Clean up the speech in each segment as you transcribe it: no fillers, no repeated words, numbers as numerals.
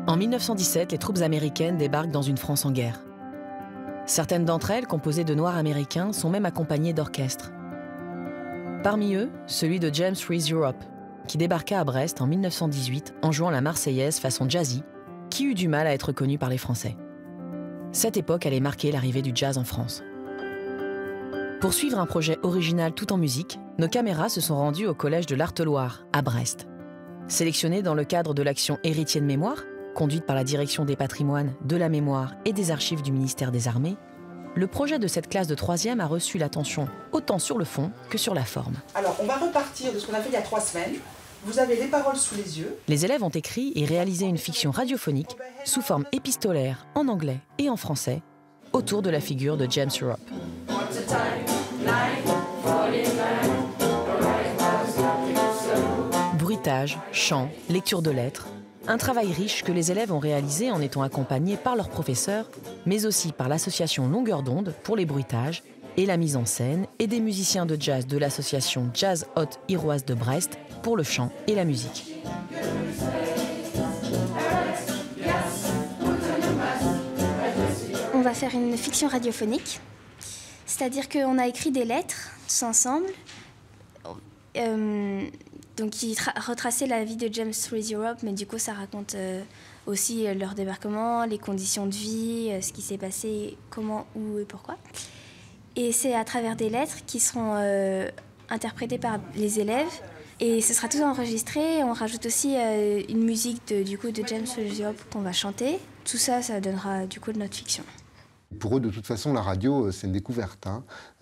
En 1917, les troupes américaines débarquent dans une France en guerre. Certaines d'entre elles, composées de Noirs américains, sont même accompagnées d'orchestres. Parmi eux, celui de James Freeze Europe, qui débarqua à Brest en 1918 en jouant la Marseillaise façon jazzy, qui eut du mal à être connue par les Français. Cette époque allait marquer l'arrivée du jazz en France. Pour suivre un projet original tout en musique, nos caméras se sont rendues au Collège de l'Arteloire, à Brest. Sélectionnées dans le cadre de l'action Héritier de mémoire, conduite par la Direction des patrimoines, de la mémoire et des archives du ministère des Armées, le projet de cette classe de 3e a reçu l'attention autant sur le fond que sur la forme. Alors, on va repartir de ce qu'on a fait il y a 3 semaines. Vous avez les paroles sous les yeux. Les élèves ont écrit et réalisé une fiction radiophonique sous forme épistolaire en anglais et en français autour de la figure de James Europe. Bruitage, chant, lecture de lettres, un travail riche que les élèves ont réalisé en étant accompagnés par leurs professeurs, mais aussi par l'association Longueur d'onde pour les bruitages et la mise en scène et des musiciens de jazz de l'association Jazz Haute Iroise de Brest pour le chant et la musique. On va faire une fiction radiophonique, c'est-à-dire qu'on a écrit des lettres tous ensemble, donc qui retraçaient la vie de James Freeze Europe, mais du coup ça raconte aussi leur débarquement, les conditions de vie, ce qui s'est passé, comment, où et pourquoi. Et c'est à travers des lettres qui seront interprétées par les élèves. Et ce sera tout enregistré. On rajoute aussi une musique de James Freeze Europe qu'on va chanter. Tout ça, ça donnera du coup de notre fiction. Pour eux, de toute façon, la radio, c'est une découverte.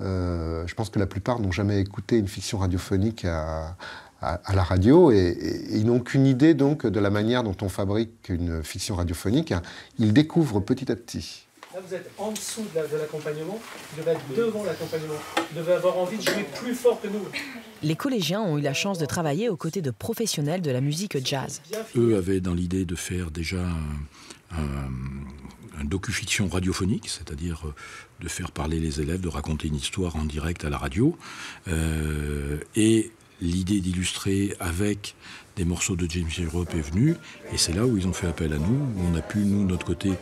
Je pense que la plupart n'ont jamais écouté une fiction radiophonique à la radio et ils n'ont qu'une idée donc de la manière dont on fabrique une fiction radiophonique. Ils découvrent petit à petit. Là, vous êtes en dessous de l'accompagnement, vous devez être devant l'accompagnement, vous devez avoir envie de jouer plus fort que nous. Les collégiens ont eu la chance de travailler aux côtés de professionnels de la musique jazz. Eux avaient dans l'idée de faire déjà un docu-fiction radiophonique, c'est-à-dire de faire parler les élèves, de raconter une histoire en direct à la radio, et l'idée d'illustrer avec des morceaux de James Europe est venue, et c'est là où ils ont fait appel à nous, où on a pu, nous, de notre côté,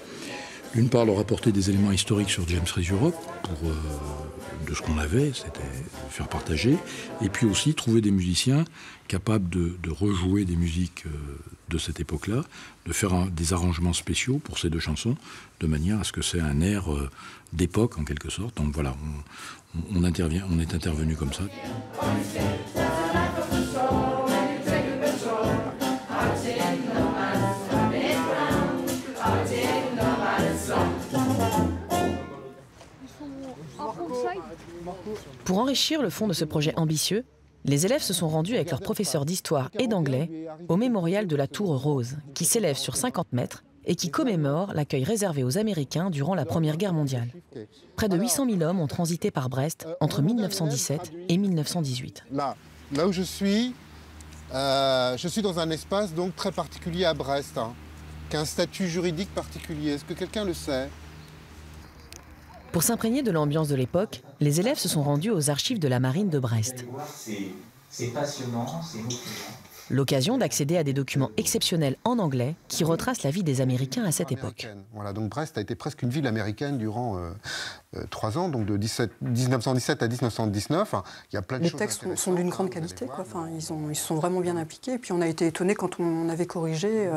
d'une part, leur apporter des éléments historiques sur James Freeze Europe, de ce qu'on avait, c'était faire partager, et puis aussi trouver des musiciens capables de rejouer des musiques de cette époque-là, de faire des arrangements spéciaux pour ces 2 chansons, de manière à ce que c'est un air d'époque, en quelque sorte. Donc voilà, on est intervenu comme ça. Pour enrichir le fond de ce projet ambitieux, les élèves se sont rendus avec leurs professeurs d'histoire et d'anglais au mémorial de la Tour Rose, qui s'élève sur 50 mètres et qui commémore l'accueil réservé aux Américains durant la Première Guerre mondiale. Près de 800 000 hommes ont transité par Brest entre 1917 et 1918. Là où je suis dans un espace donc très particulier à Brest, qui a un statut juridique particulier. Est-ce que quelqu'un le sait ? Pour s'imprégner de l'ambiance de l'époque, les élèves se sont rendus aux archives de la marine de Brest. C'est passionnant, c'est motivant. L'occasion d'accéder à des documents exceptionnels en anglais qui retracent la vie des Américains à cette époque. Voilà, donc Brest a été presque une ville américaine durant 3 ans, donc de 1917 à 1919. Il y a plein de les choses. Les textes sont d'une grande qualité, quoi. Enfin, ils se sont vraiment bien appliqués. Et puis on a été étonnés quand on avait corrigé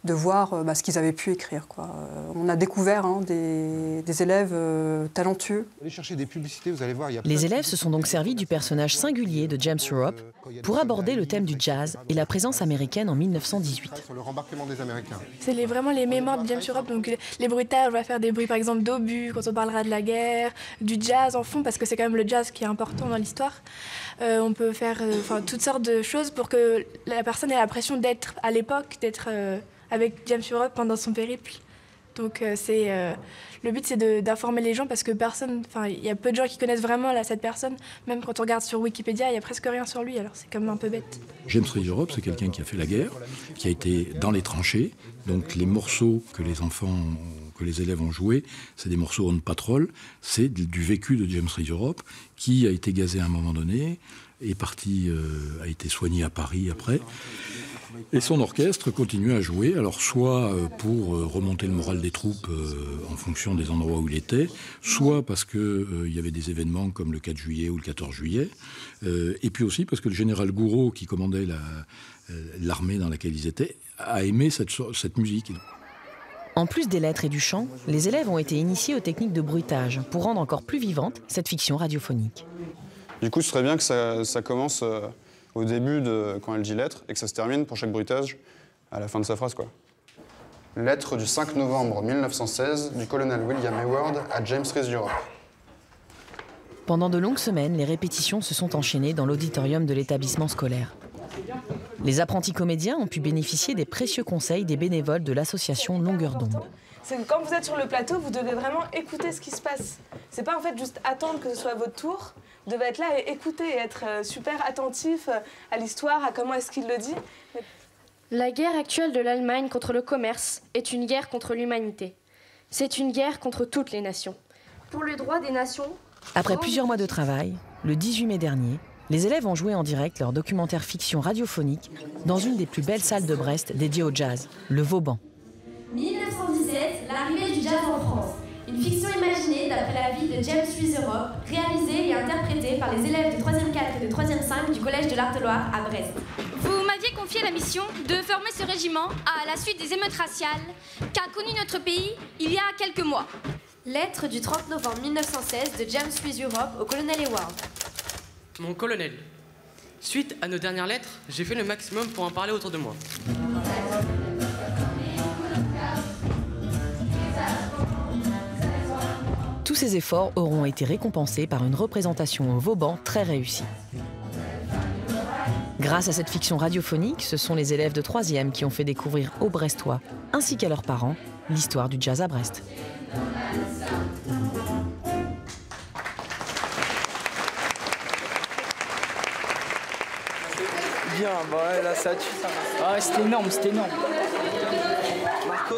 de voir ce qu'ils avaient pu écrire, quoi. On a découvert des élèves talentueux. Allez chercher des publicités, vous allez voir. Les élèves se sont donc servis du personnage singulier de James Europe pour aborder le thème du jazz et la présence américaine en 1918. Sur le rembarquement des Américains. C'est vraiment les mémoires de James Europe, donc les bruitages, on va faire des bruits par exemple d'obus quand on parlera de la guerre, du jazz en fond, parce que c'est quand même le jazz qui est important dans l'histoire. On peut faire toutes sortes de choses pour que la personne ait l'impression d'être à l'époque, d'être avec James Europe pendant son périple. Donc le but c'est d'informer les gens parce que il y a peu de gens qui connaissent vraiment cette personne. Même quand on regarde sur Wikipédia, il n'y a presque rien sur lui, alors c'est quand même un peu bête. James Freeze Europe, c'est quelqu'un qui a fait la guerre, qui a été dans les tranchées. Donc les morceaux que les élèves ont joués, c'est des morceaux on patrol, c'est du vécu de James Freeze Europe, qui a été gazé à un moment donné, est parti, a été soigné à Paris après. Et son orchestre continuait à jouer, alors soit pour remonter le moral des troupes en fonction des endroits où il était, soit parce qu'il y avait des événements comme le 4 juillet ou le 14 juillet, et puis aussi parce que le général Gouraud, qui commandait l'armée dans laquelle ils étaient, a aimé cette musique. En plus des lettres et du chant, les élèves ont été initiés aux techniques de bruitage pour rendre encore plus vivante cette fiction radiophonique. Du coup, ce serait bien que ça commence au début quand elle dit lettre et que ça se termine pour chaque bruitage à la fin de sa phrase, quoi. Lettre du 5 novembre 1916 du colonel William Hayward à James Rees Europe. Pendant de longues semaines, les répétitions se sont enchaînées dans l'auditorium de l'établissement scolaire. Les apprentis comédiens ont pu bénéficier des précieux conseils des bénévoles de l'association Longueur d'onde. C'est que quand vous êtes sur le plateau, vous devez vraiment écouter ce qui se passe. C'est pas en fait juste attendre que ce soit votre tour. Vous devez être là et écouter et être super attentif à l'histoire, à comment est-ce qu'il le dit. La guerre actuelle de l'Allemagne contre le commerce est une guerre contre l'humanité. C'est une guerre contre toutes les nations. Pour le droit des nations... Après plusieurs mois de travail, le 18 mai dernier, les élèves ont joué en direct leur documentaire fiction radiophonique dans une des plus belles salles de Brest dédiée au jazz, le Vauban. 1917, l'arrivée du jazz en France. Une fiction imaginée d'après la vie de James Rees Europe, réalisée et interprétée par les élèves de 3e 4 et de 3e 5 du Collège de l'Artheloire à Brest. Vous m'aviez confié la mission de former ce régiment à la suite des émeutes raciales qu'a connu notre pays il y a quelques mois. Lettre du 30 novembre 1916 de James Rees Europe au colonel Hayward. Mon colonel, suite à nos dernières lettres, j'ai fait le maximum pour en parler autour de moi. Tous ces efforts auront été récompensés par une représentation au Vauban très réussie. Grâce à cette fiction radiophonique, ce sont les élèves de 3e qui ont fait découvrir aux Brestois, ainsi qu'à leurs parents, l'histoire du jazz à Brest. Bien, bah ouais, là ça tue ça. Ah, c'était énorme, c'était énorme. Marco.